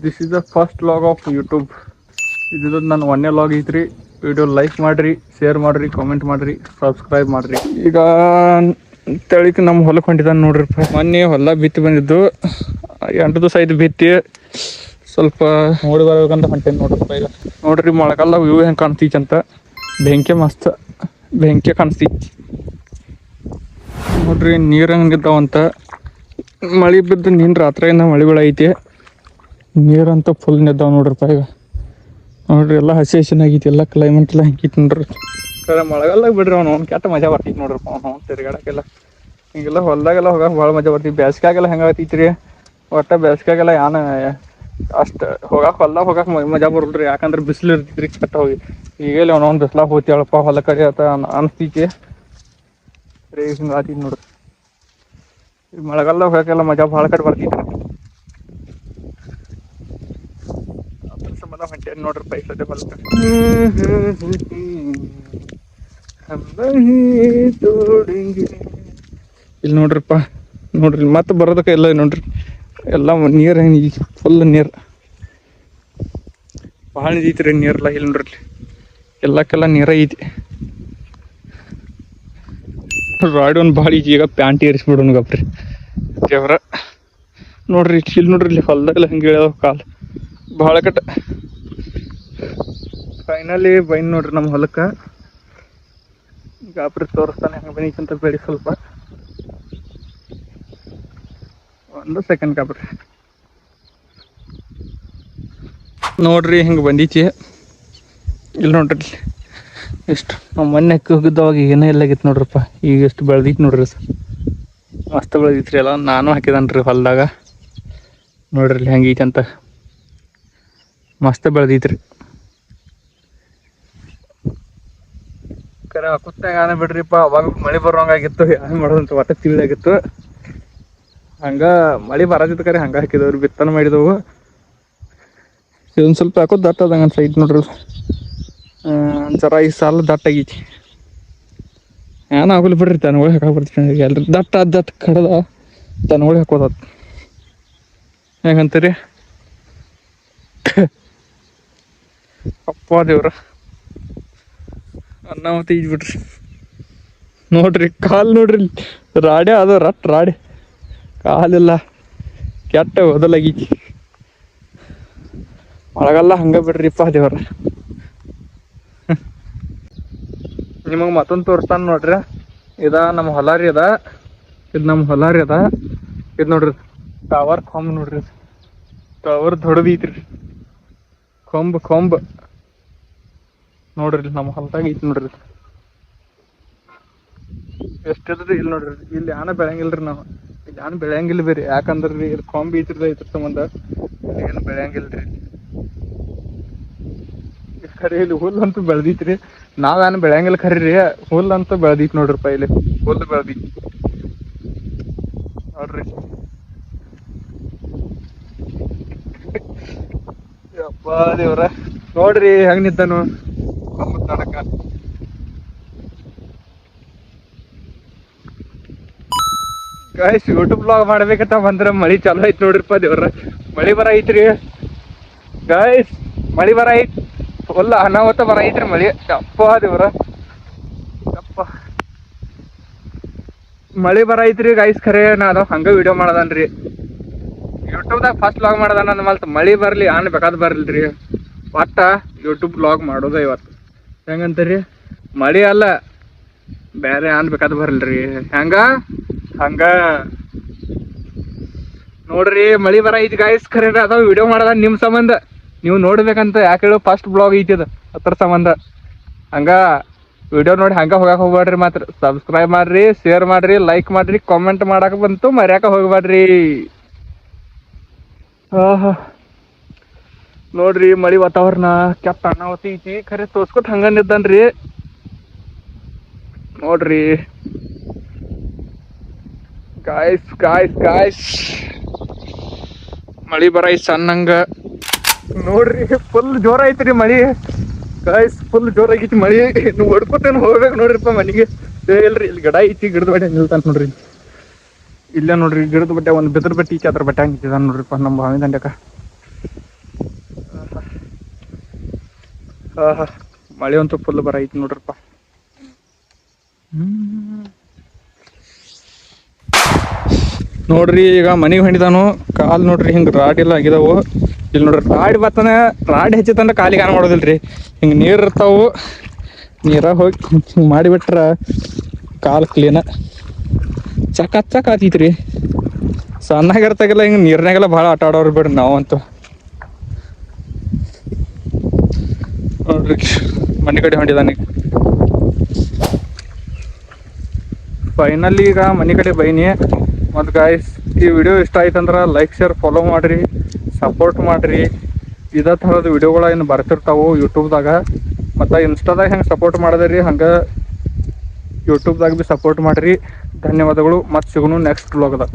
This is the first log of YouTube. ಇದು ನನ್ನ ಒಂದೇ ಲಾಗ್ ಐತ್ರಿ. ವಿಡಿಯೋ ಲೈಕ್ ಮಾಡಿರಿ, ಶೇರ್ ಮಾಡಿರಿ, ಕಾಮೆಂಟ್ ಮಾಡಿರಿ, ಸಬ್ಸ್ಕ್ರೈಬ್ ಮಾಡಿರಿ. ಈಗ ತಳಿಕ್ ನಮ್ಮ ಹೊಲಕ್ಕೆ ಹೊಂಟಿದ್ದಾನೆ ನೋಡ್ರಿ. ಮೊನ್ನೆ ಹೊಲ ಬಿತ್ತಿ ಬಂದಿದ್ದು 8 ದಿವಸ ಆಯ್ತು ಬಿತ್ತಿ. ಸ್ವಲ್ಪ ನೋಡಿ ಬರ್ಬೇಕಂತ ಹೊಂಟೇನಿ ನೋಡ್ರಿ. ಈಗ ನೋಡ್ರಿ ಮಳೆಗಾಲ ವ್ಯೂ ಹೆಂಗೆ ಕಾಣ್ತೈತಿ ಅಂತ. ಬೆಂಕಿ ಮಸ್ತ್ ಬೆಂಕಿ ಕಾಣಿಸ್ತೈತಿ ನೋಡ್ರಿ. ನೀರು ಹಂಗಿದ್ದಾವಂತ. ಮಳೆ ಬಿದ್ದು ನೀನು ರಾತ್ರಿಯಿಂದ ಮಳೆ ಐತಿ. ನೀರಂತೂ ಫುಲ್ ನಿದ್ದಾವ ನೋಡ್ರಿಪ್ಪ. ಈಗ ನೋಡ್ರಿ ಎಲ್ಲ ಹಸಿ ಹಸಿನಾಗೈತಿ. ಎಲ್ಲ ಕ್ಲೈಮೇಟ್ ಎಲ್ಲ ಹೆಂಗೈತಿ ನೋಡ್ರಿ. ಮಳೆಗಾಲದಾಗ ಬಿಡ್ರಿ ಅವ್ನು ಕೆಟ್ಟ ಮಜಾ ಬರ್ತೈತಿ ನೋಡ್ರಪ್ಪ. ಅವ್ನು ತಿರ್ಗಾಡಕ್ಕೆಲ್ಲ ಹಿಂಗೆಲ್ಲ ಹೊಲ್ದಾಗೆಲ್ಲ ಹೋಗಕ್ಕೆ ಭಾಳ ಮಜಾ ಬರ್ತೈತಿ. ಬೇಸಿಗೆಗೆಲ್ಲ ಹೆಂಗೆ ಆಗ್ತೈತಿ ರೀ. ಒಟ್ಟು ಬೇಸಿಗೆಗೆಲ್ಲ ಅಷ್ಟು ಹೊಲ್ದಾಗ ಹೋಗಕ್ಕೆ ಮಜಾ ಬರಲ್ರಿ. ಯಾಕಂದ್ರೆ ಬಿಸಿಲು ಇರ್ತೈತಿ ರೀ ಕೆಟ್ಟ ಹೋಗಿ. ಈಗೆಲ್ಲ ಅವನೊಂದು ಬಿಸ್ಲಾಗ ಹೋಗ್ತೇಳಪ್ಪ ಹೊಲ ಕಡೆ ಅಂತ ಅನಿಸ್ತೈತಿ ರೀ. ಹಿಂಗೆ ಆಗ್ತೈತಿ ನೋಡ್ರಿ. ಈಗ ಮಳೆಗಾಲದಾಗ ಹೋಗಕ್ಕೆಲ್ಲ ಮಜಾ ಭಾಳ ಕಡೆ ಬರ್ತೈತಿ ಅದ್ರ ಸಂಬಂಧ ಹೊಂಟೇನಿ ನೋಡ್ರಿ. ಪೈಸದೆ ಹೊಲಕ್ಕೆ ಇಲ್ಲಿ ನೋಡ್ರಿಪ್ಪ. ನೋಡ್ರಿ ಮತ್ತೆ ಬರೋದಕ್ಕೆ ಎಲ್ಲ ನೋಡ್ರಿ. ಎಲ್ಲ ನೀರು ಫುಲ್ ನೀರು ಭಾಳ ಐತಿ ರೀ. ನೀರೆಲ್ಲ ಇಲ್ಲಿ ನೋಡ್ರಿ. ಎಲ್ಲಕ್ಕೆಲ್ಲ ನೀರ ಐತಿ. ರಾಡಿ ಒಂದು ಭಾಳ ಐತಿ. ಈಗ ಪ್ಯಾಂಟ್ ಏರಿಸ್ಬಿಡೋಣ ಗಪ್ರಿ ದೇವ್ರ. ನೋಡ್ರಿ ಇಲ್ಲಿ ನೋಡ್ರಿ. ಇಲ್ಲಿ ಹೊಲ್ದಾಗೆಲ್ಲ ಹಂಗೆ ಹೇಳ್ಯಾವ ಕಾಲು ಭಾಳ ಕಟ್ಟ. ಫೈನಲಿ ಬೈನ್ ನೋಡ್ರಿ ನಮ್ಮ ಹೊಲಕ್ಕೆ. ಗಾಬ್ರಿ ತೋರಿಸ್ತಾನೆ ಹೆಂಗೆ ಬನೀಕಂತ ಬೇಡಿ. ಸ್ವಲ್ಪ 1 ಸೆಕೆಂಡ್ ಗಾಬ್ರಿ. ನೋಡ್ರಿ ಹಿಂಗೆ ಬಂದೈತಿ. ಇಲ್ಲಿ ನೋಡ್ರಿ ಎಷ್ಟು ನಾವು ಮೊನ್ನೆ ಅಕ್ಕಿ ಹೋಗಿದ್ದವಾಗ ಏನೇ ಎಲ್ಲಾಗಿತ್ತು ನೋಡ್ರಪ್ಪ. ಈಗ ಎಷ್ಟು ಬೆಳೆದೈತಿ ನೋಡ್ರಿ. ಮಸ್ತ್ ಬೆಳೆದೈತ್ರಿ ಎಲ್ಲ. ನಾನು ಹಾಕಿದನ್ರಿ ಹೊಲದಾಗ. ನೋಡ್ರಿ ಇಲ್ಲಿ ಹೆಂಗೈತಿ ಅಂತ. ಮಸ್ತ್ ಬೆಳೆದೈತ್ರಿ. ಕರೆ ಕುತ್ತಾಗ ಆನೆ ಬಿಡ್ರಿಪ್ಪ. ಅವಾಗ ಮಳೆ ಬರೋಂಗಾಗಿತ್ತು. ಏನು ಮಾಡೋದಂತ ಒಟ್ಟ ತಿಳಿಯಾಗಿತ್ತು. ಹಂಗೆ ಮಳೆ ಬರೋದಿತ್ತು. ಕರೆ ಹಂಗೆ ಹಾಕಿದವ್ರಿ. ಬಿತ್ತನೆ ಮಾಡಿದವು. ಇದೊಂದು ಸ್ವಲ್ಪ ಯಾಕೋ ದಟ್ಟ ಅದಂಗೆ ಅನ್ಸೈತಿ ನೋಡ್ರಿ. ಜರ ಈ ಸಾಲ ದಟ್ಟ ಆಗೈತಿ. ಏನಾಗಲಿ ಬಿಡ್ರಿ. ತನಗಳು ಹಾಕಕ್ಕೆ ಬರ್ತೀನಿ ಎಲ್ರಿ. ದಟ್ಟ ಕಡದ ತನಗಳು ಹಾಕೋದ ಹೆಂಗಂತೀರಿ. ಅಪ್ಪ ದೇವ್ರ ಅನ್ನ ಮತ್ತೆ ಈಜ್ ಬಿಡ್ರಿ. ನೋಡ್ರಿ ಕಾಲು ನೋಡ್ರಿ. ರಾಡಿ ಅದು ರಾಡಿ ಕಾಲೆಲ್ಲ ಕೆಟ್ಟ ಓದಲಾಗೈತಿ. ಮಳೆಗಾಲ ಹಂಗೆ ಬಿಡ್ರಿಪ್ಪ ದೇವ್ರ. ನಿಮಗೆ ಮತ್ತೊಂದು ತೋರಿಸ್ತಾನೆ ನೋಡ್ರಿ. ನಮ್ಮ ಹೊಲ ರೀ ಅದ. ಇದು ನಮ್ಮ ಹೊಲ ರೀ ಅದ. ಇದು ನೋಡ್ರಿ ಟವರ್ ಕೊಂಬ್ ನೋಡ್ರಿ. ಟವರ್ ದೊಡ್ಡದೈತ್ರಿ. ಕೊಂಬ್ ನೋಡ್ರಿ. ನಮ್ಮ ಹೊಲದಾಗ ಐತಿ ನೋಡ್ರಿ. ಎಷ್ಟಿದ್ರಿ ಇಲ್ಲಿ ನೋಡ್ರಿ. ಇಲ್ಲಿ ಯಾನ ಬೆಳೆಯಂಗಿಲ್ರಿ. ನಾವು ಇಲ್ಲಿ ಯಾನು ಬೆಳೆಯಂಗಿಲ್ಲ ಬೇರೆ. ಯಾಕಂದ್ರೆ ರೀ ಇದು ಕೊಂಬ್ ಐತ್ರಿ. ಇದ್ರ ಸಂಬಂಧ ಏನು ಬೆಳೆಯಂಗಿಲ್ರಿ. ಖರೆ ಇಲ್ಲಿ ಹುಲ್ಲಂತೂ ಬೆಳೆದೈತ್ರಿ. ನಾವೇನು ಬೆಳೆಯಂಗಿಲ್ಲ ಖರೀ ರೀ. ಹುಲ್ಲಂತೂ ಬೆಳೆದೈತಿ ನೋಡ್ರಿಪ್ಪ. ಇಲ್ಲಿ ಹುಲ್ಲು ಬೆಳೆದೈತಿ ನೋಡ್ರಿ. ಅಪ್ಪ ದೇವ್ರ ನೋಡ್ರಿ ಹೆಂಗ್ ನಿಂತಾನು ನಡಕ. ಗೈಸ್ ಯೂಟ್ಯೂಬ್ ಬ್ಲಾಗ್ ಮಾಡ್ಬೇಕಂತ ಬಂದ್ರೆ ಮಳಿ ಚಾಲು ಐತಿ ನೋಡ್ರಿಪ್ಪ ದೇವ್ರ. ಮಳಿ ಬರ ಐತ್ರಿ ಗೈಸ್. ಮಳಿ ಬರ ಐತಿ. ಫುಲ್ ಅನಾಹುತ ಬರ ಐತ್ರಿ ಮಳಿ. ಅಪ್ಪ ದೇವ್ರ ಅಪ್ಪ ಮಳಿ ಬರ ಐತ್ರಿ ಗೈಸ್. ಖರೆ ನಾನು ಹಂಗೆ ವಿಡಿಯೋ ಮಾಡದನ್ರಿ. ಯೂಟ್ಯೂಬ್ದಾಗ ಫಸ್ಟ್ ವ್ಲಾಗ್ ಮಾಡದಾನ ಅಂದ ಮಲ್ತ ಮಳಿ ಬರಲಿ ಆನ್ ಬೇಕಾದ್ ಬರಲ್ರಿ. ಒಟ್ಟ ಯೂಟ್ಯೂಬ್ ವ್ಲಾಗ್ ಮಾಡೋದ ಇವತ್ತು. ಹೆಂಗಂತೀರಿ. ಮಳಿ ಅಲ್ಲ ಬೇರೆ ಆನ್ ಬೇಕಾದ್ ಬರಲ್ರಿ. ಹಂಗ ನೋಡ್ರಿ ಮಳಿ ಬರ ಐತಿ ಗೈಸ್. ಖರೆ ಅದ ವಿಡಿಯೋ ಮಾಡದ ನಿಮ್ಮ ಸಂಬಂಧ. ನೀವು ನೋಡ್ಬೇಕಂತ. ಯಾಕೆ ಹೇಳೋ ಫಸ್ಟ್ ಬ್ಲಾಗ್ ಐತಿ ಅದು. ಅದ್ರ ಸಂಬಂಧ ಹಂಗ ವಿಡಿಯೋ ನೋಡಿ ಹಂಗೆ ಹೋಗಕ್ಕೆ ಹೋಗ್ಬೇಡ್ರಿ. ಮಾತ್ರ ಸಬ್ಸ್ಕ್ರೈಬ್ ಮಾಡ್ರಿ, ಶೇರ್ ಮಾಡ್ರಿ, ಲೈಕ್ ಮಾಡ್ರಿ, ಕಾಮೆಂಟ್ ಮಾಡಕ್ಕೆ ಬಂತು ಮರ್ಯಾಕ ಹೋಗ್ಬೇಡ್ರಿ. ನೋಡ್ರಿ ಮಳಿ ವಾತಾವರಣ ಕೆಟ್ಟ ಅನಾಹುತ ಐತಿ. ಖರೆ ತೋರ್ಸ್ಕೊತ ಹಂಗನಿದ್ದಾನ್ರಿ ನೋಡ್ರಿ ಗಾಯ್ಸ್. ಮಳಿ ಬರ ಐತಿ ಸಣ್ಣಂಗ ನೋಡ್ರಿ. ಫುಲ್ ಜೋರ ಐತ್ರಿ ಮಳಿ ಗಾಯ್ಸ್. ಫುಲ್ ಜೋರ ಆಗೈತಿ ಮಳಿ. ನೀವು ಹೊಡ್ಕೊತೇನೆ ಹೋಗ್ಬೇಕು ನೋಡ್ರಿಪ್ಪ ಮನೆಗೆ. ಇಲ್ರಿ ಇಲ್ಲಿ ಗಿಡ ಐತಿ. ಗಿಡದ ಬಟ್ಟೆ ನಿಲ್ತಾನ ನೋಡ್ರಿ. ಇಲ್ಲೇ ನೋಡ್ರಿ ಗಿಡದ ಬಟ್ಟೆ ಒಂದು ಬೆದ್ರ ಬಟ್ಟೆ ಐತಿ. ಅದ್ರ ಬಟ್ಟೆ ಹಂಗಿದ್ದಾನ ನೋಡ್ರಿಪ್ಪ ನಮ್ಮ ಭಾವಿ ದಂಡ್ಯಕ. ಮಳೆ ಅಂತೂ ಫುಲ್ ಬರೈತಿ ನೋಡ್ರಪ್ಪ. ನೋಡ್ರಿ ಈಗ ಮನೆಗೆ ಹೊಂಡಿದಾನು ಕಾಲು ನೋಡ್ರಿ ಹಿಂಗೆ ರಾಡ್ ಎಲ್ಲ ಆಗಿದಾವು. ಇಲ್ಲಿ ನೋಡ್ರಿ ರಾಡ್ ಬತ್ತಾನ ರಾಡ್ ಹೆಚ್ಚಿತಂದ್ರೆ ಕಾಲಿಗೆ ಆನ್ ಮಾಡೋದಿಲ್ರಿ. ಹಿಂಗೆ ನೀರು ಇರ್ತಾವು, ನೀರಾಗ ಹೋಗಿ ಹಿಂಗೆ ಮಾಡಿಬಿಟ್ರೆ ಕಾಲು ಕ್ಲೀನ ಚಕ್ಕ ಆತೈತ್ರಿ. ಸಣ್ಣಾಗಿರ್ತಾಗೆಲ್ಲ ಹಿಂಗೆ ನೀರ್ನಾಗೆಲ್ಲ ಭಾಳ ಆಟ ಆಡೋರು ಬಿಡ್ರಿ ನಾವಂತೂ. ನೋಡ್ರಿ ಮನೆ ಕಡೆ ಹೊಂಡಿದಾನೆ. ಫೈನಲಿ ಈಗ ಮನೆ ಕಡೆ ಬೈನಿ. ಮತ್ತು ಗಾಯ್ಸ್ ಈ ವಿಡಿಯೋ ಇಷ್ಟ ಆಯ್ತಂದ್ರೆ ಲೈಕ್ ಶೇರ್ ಫಾಲೋ ಮಾಡಿರಿ, ಸಪೋರ್ಟ್ ಮಾಡಿರಿ. ಇದೇ ಥರದ ವಿಡಿಯೋಗಳು ಏನು ಬರ್ತಿರ್ತಾವೆ ಯೂಟ್ಯೂಬ್ದಾಗ. ಮತ್ತು ಇನ್ಸ್ಟಾದಾಗ ಹೆಂಗೆ ಸಪೋರ್ಟ್ ಮಾಡಿದ್ರಿ ಹಂಗೆ ಯೂಟ್ಯೂಬ್ದಾಗ ಭೀ ಸಪೋರ್ಟ್ ಮಾಡಿರಿ. ಧನ್ಯವಾದಗಳು. ಮತ್ತು ಸಿಗೋಣ ನೆಕ್ಸ್ಟ್ ವ್ಲಾಗ್ದಾಗ.